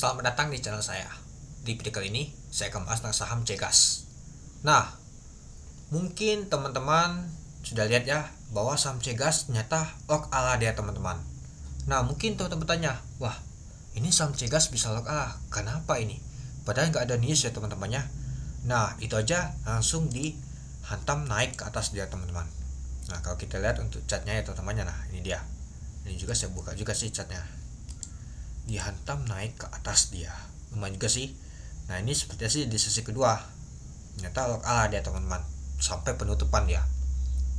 selamat datang di channel saya. Di video kali ini, saya akan bahas tentang saham Cegas. Nah, mungkin teman-teman sudah lihat ya, bahwa saham Cegas ternyata lock ala dia teman-teman. Nah, mungkin teman-teman bertanya, wah, ini saham Cegas bisa lock ala, kenapa ini? Padahal nggak ada news ya teman-temannya. Nah, itu aja langsung dihantam naik ke atas dia teman-teman. Nah, kalau kita lihat untuk chartnya ya teman-temannya, nah ini dia. Ini juga saya buka juga sih chartnya. Dihantam naik ke atas dia, lumayan juga sih. Nah, ini sepertinya sih di sesi kedua ternyata lock ala dia teman-teman sampai penutupan dia.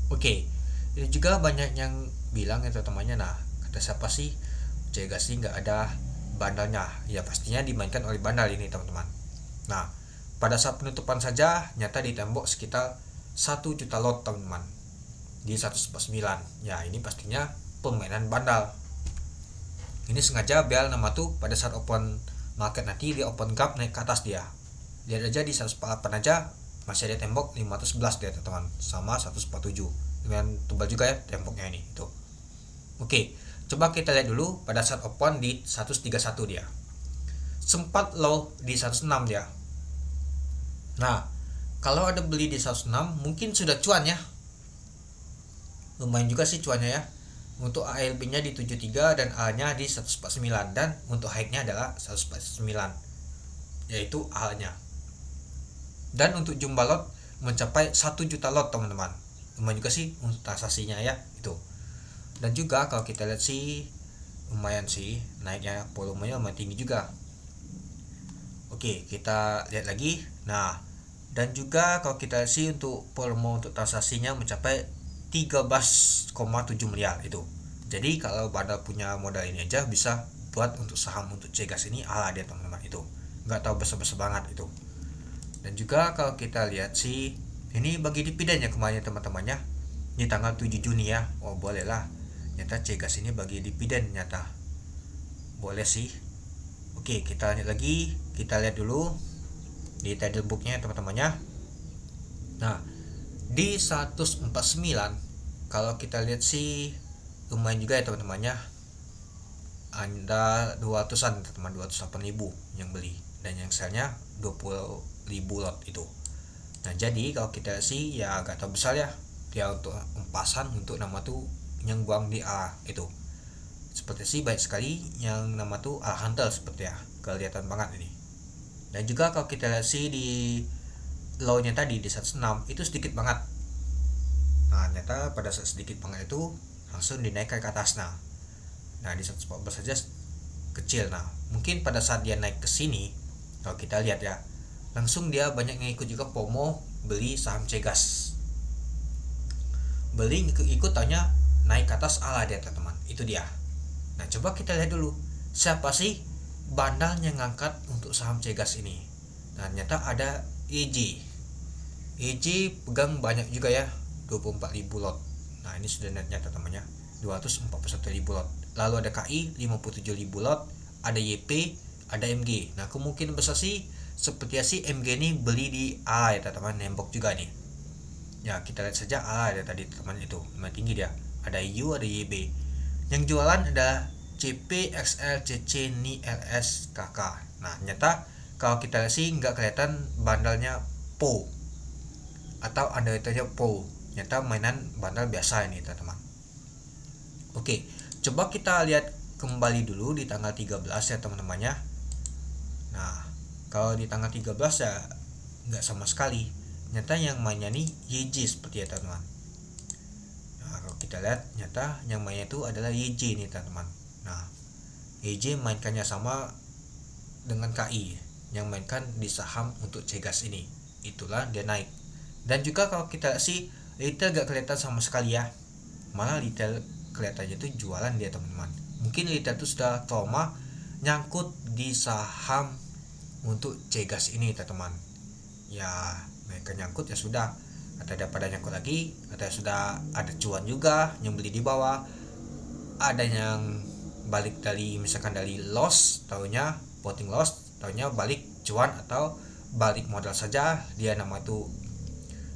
Oke, ini juga banyak yang bilang ya teman-temannya, nah kata siapa sih Cegas sih nggak ada bandalnya? Ya pastinya dimainkan oleh bandal ini teman-teman. Nah, pada saat penutupan saja nyata ditembok sekitar 1 juta lot teman-teman di 149. Ya, ini pastinya permainan bandal. Ini sengaja biar nama tuh pada saat open market nanti dia open gap naik ke atas dia. Lihat aja di 148 aja masih ada tembok 511 dia teman-teman, sama 147. Lumayan tebal juga ya temboknya ini itu. Oke, coba kita lihat dulu pada saat open di 131 dia. Sempat low di 106 dia. Nah, kalau ada beli di 106 mungkin sudah cuan ya. Lumayan juga sih cuannya ya. Untuk ALB-nya di 73 dan A-nya di 149, dan untuk high-nya adalah 149, yaitu A-nya. Dan untuk jumlah lot mencapai 1 juta lot teman-teman. Lumayan juga sih untuk transaksinya ya itu. Dan juga kalau kita lihat sih lumayan sih naiknya, volumenya lumayan tinggi juga. Oke, kita lihat lagi. Nah, dan juga kalau kita lihat sih untuk volume untuk transaksinya mencapai 13,7 miliar itu. Jadi kalau bandar punya modal ini aja bisa buat untuk saham untuk Cegas ini ala dia teman-teman itu. Nggak tahu besar-besar banget itu. Dan juga kalau kita lihat sih ini bagi dividen ya kemarin teman-temannya di tanggal 7 Juni ya. Oh, boleh lah. Nyata Cegas ini bagi dividen nyata. Boleh sih. Oke, kita lanjut lagi. Kita lihat dulu di title booknya teman-temannya. Nah, di 149 kalau kita lihat sih lumayan juga ya teman-temannya, ada 200-an teman, 208.000 yang beli dan yang sellnya 20.000 lot itu. Nah, jadi kalau kita sih ya agak tahu besar ya dia untuk empasan untuk nama tuh yang buang di A itu. Seperti sih baik sekali yang nama tuh A Hunter seperti ya, kelihatan banget ini. Dan juga kalau kita lihat sih di low-nya tadi di 106 itu sedikit banget. Nah, ternyata pada saat sedikit banget itu langsung dinaikkan ke atas. Nah, di 114 saja kecil. Nah, mungkin pada saat dia naik ke sini kalau kita lihat ya, langsung dia banyak yang ikut juga FOMO beli saham Cegas. Beli ikut tanya naik ke atas ala dia teman-teman. Itu dia. Nah, coba kita lihat dulu siapa sih bandal yang ngangkat untuk saham Cegas ini. Nah, ternyata ada EJ. EJ pegang banyak juga ya, 24.000 lot. Nah, ini sudah nyata temannya 241.000 lot. Lalu ada KI 57.000 lot, ada YP, ada MG. Nah, kemungkinan besar sih seperti si MG ini beli di A ya teman-teman, nembok juga nih. Ya, kita lihat saja A ya tadi teman itu, lumayan tinggi dia. Ada U, ada YB. Yang jualan ada CP, XL, CC, NI, LS, KK. Nah, nyata kalau kita lihat sih nggak kelihatan bandalnya PO atau underwriternya PO. Nyata mainan bandal biasa ini teman-teman. Oke, coba kita lihat kembali dulu di tanggal 13 ya teman-temannya. Nah, kalau di tanggal 13 ya nggak sama sekali. Nyata yang mainnya nih YJ seperti ya teman-teman. Nah, kalau kita lihat nyata yang mainnya itu adalah YJ nih teman-teman. Nah, YJ mainkannya sama dengan KI yang mainkan di saham untuk Cegas ini. Itulah dia naik. Dan juga kalau kita lihat sih retail gak kelihatan sama sekali ya, malah retail kelihatannya tuh jualan dia teman-teman. Mungkin retail tuh sudah trauma nyangkut di saham untuk Cegas ini teman-teman. Ya mereka nyangkut ya sudah, atau daripada nyangkut lagi, atau sudah ada cuan juga yang beli di bawah, ada yang balik dari misalkan dari loss taunya voting loss, taunya balik cuan, atau balik modal saja dia nama tuh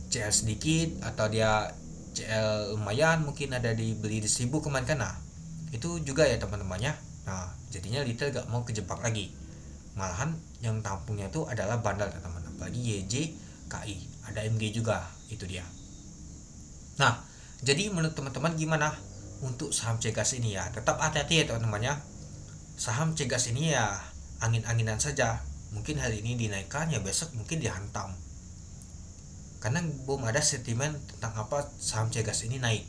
CL sedikit atau dia CL lumayan, mungkin ada dibeli di 1000 kemarin kan. Nah, itu juga ya teman-temannya. Nah, jadinya retail gak mau kejebak lagi. malahan yang tampungnya itu adalah bandal teman-teman, apalagi YJKI, ada MG juga, itu dia. Nah, jadi menurut teman-teman gimana untuk saham Cegas ini ya? Tetap hati-hati ya teman-teman ya. Saham Cegas ini ya angin-anginan saja. Mungkin hari ini dinaikkan, ya besok mungkin dihantam. Karena belum ada sentimen tentang apa saham Cegas ini naik.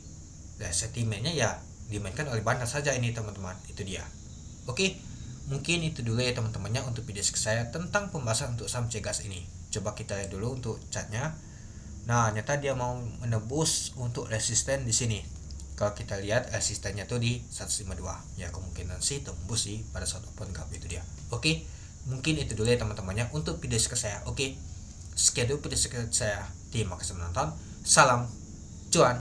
Nah, sentimennya ya dimainkan oleh bandar saja ini teman-teman. Itu dia. Oke, mungkin itu dulu ya teman-temannya untuk video saya tentang pembahasan untuk saham Cegas ini. Coba kita lihat dulu untuk chartnya. Nah, nyata dia mau menembus untuk resisten di sini. Kalau kita lihat resistennya tuh di 152. Ya kemungkinan sih tembus sih pada saat open gap itu dia. Oke, mungkin itu dulu ya teman-temannya untuk video saya. Oke, sekian dulu video saya. Terima kasih menonton. Salam cuan.